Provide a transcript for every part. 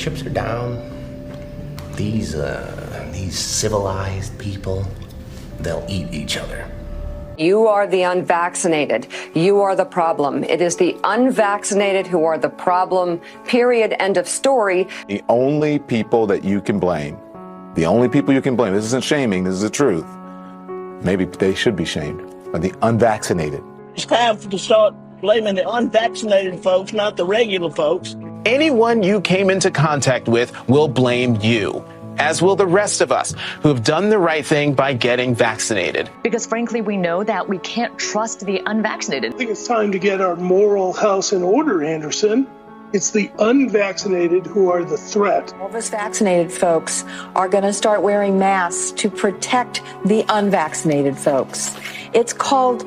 Chips are down. These civilized people, they'll eat each other. You are the unvaccinated. You are the problem. It is the unvaccinated who are the problem, period, end of story. The only people that you can blame, this isn't shaming, this is the truth. Maybe they should be shamed, are the unvaccinated. It's time to start blaming the unvaccinated folks, not the regular folks. Anyone you came into contact with will blame you, as will the rest of us who have done the right thing by getting vaccinated. Because frankly, we know that we can't trust the unvaccinated. I think it's time to get our moral house in order, Anderson. It's the unvaccinated who are the threat. All of us vaccinated folks are going to start wearing masks to protect the unvaccinated folks. It's called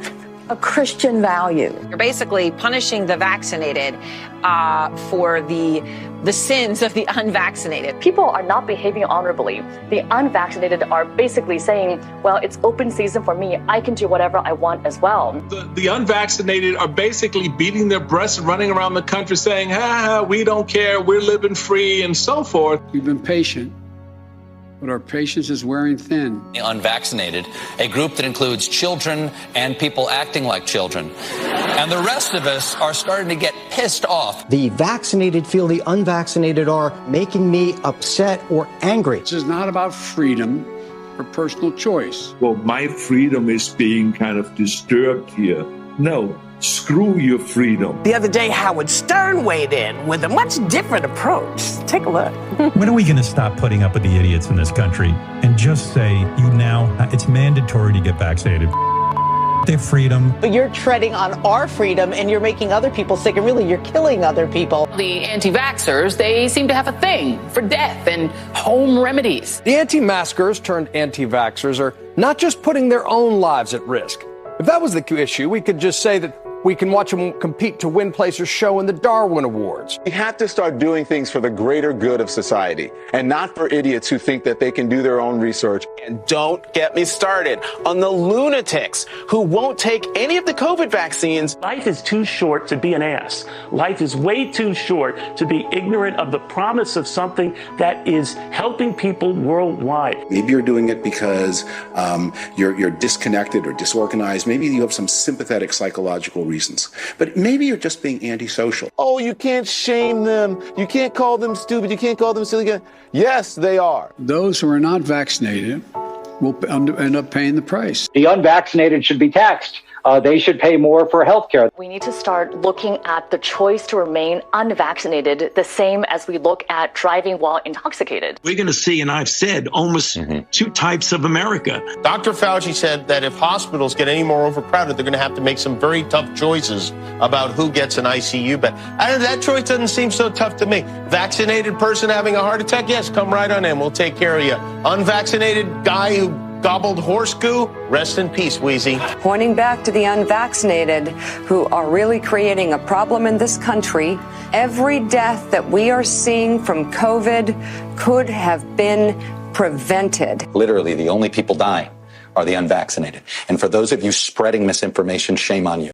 a Christian value. You're basically punishing the vaccinated for the sins of the unvaccinated. People are not behaving honorably. The unvaccinated are basically saying, well, it's open season for me. I can do whatever I want as well. The unvaccinated are basically beating their breasts and running around the country saying, we don't care, we're living free and so forth. We've been patient, but our patience is wearing thin. The unvaccinated, a group that includes children and people acting like children. And the rest of us are starting to get pissed off. The vaccinated feel the unvaccinated are making me upset or angry. This is not about freedom or personal choice. Well, my freedom is being kind of disturbed here. No. Screw your freedom. The other day, Howard Stern weighed in with a much different approach. Take a look. When are we going to stop putting up with the idiots in this country and just say, it's mandatory to get vaccinated? Their freedom. But you're treading on our freedom and you're making other people sick, and really you're killing other people. The anti-vaxxers, they seem to have a thing for death and home remedies. The anti-maskers turned anti-vaxxers are not just putting their own lives at risk. If that was the issue, we could just say that we can watch them compete to win place or show in the Darwin Awards. We have to start doing things for the greater good of society and not for idiots who think that they can do their own research. And don't get me started on the lunatics who won't take any of the COVID vaccines. Life is too short to be an ass. Life is way too short to be ignorant of the promise of something that is helping people worldwide. Maybe you're doing it because you're disconnected or disorganized. Maybe you have some sympathetic psychological reasons. But maybe you're just being antisocial. Oh, you can't shame them. You can't call them stupid. You can't call them silly. Yes, they are. Those who are not vaccinated will end up paying the price. The unvaccinated should be taxed. They should pay more for health care. We need to start looking at the choice to remain unvaccinated the same as we look at driving while intoxicated. We're going to see, and I've said, almost two types of America. Dr. Fauci said that if hospitals get any more overcrowded, they're going to have to make some very tough choices about who gets an ICU bed. That choice doesn't seem so tough to me. Vaccinated person having a heart attack, yes, come right on in. We'll take care of you. Unvaccinated guy who gobbled horse goo, rest in peace, Wheezy. Pointing back to the unvaccinated who are really creating a problem in this country, every death that we are seeing from COVID could have been prevented. Literally, the only people dying are the unvaccinated. And for those of you spreading misinformation, shame on you.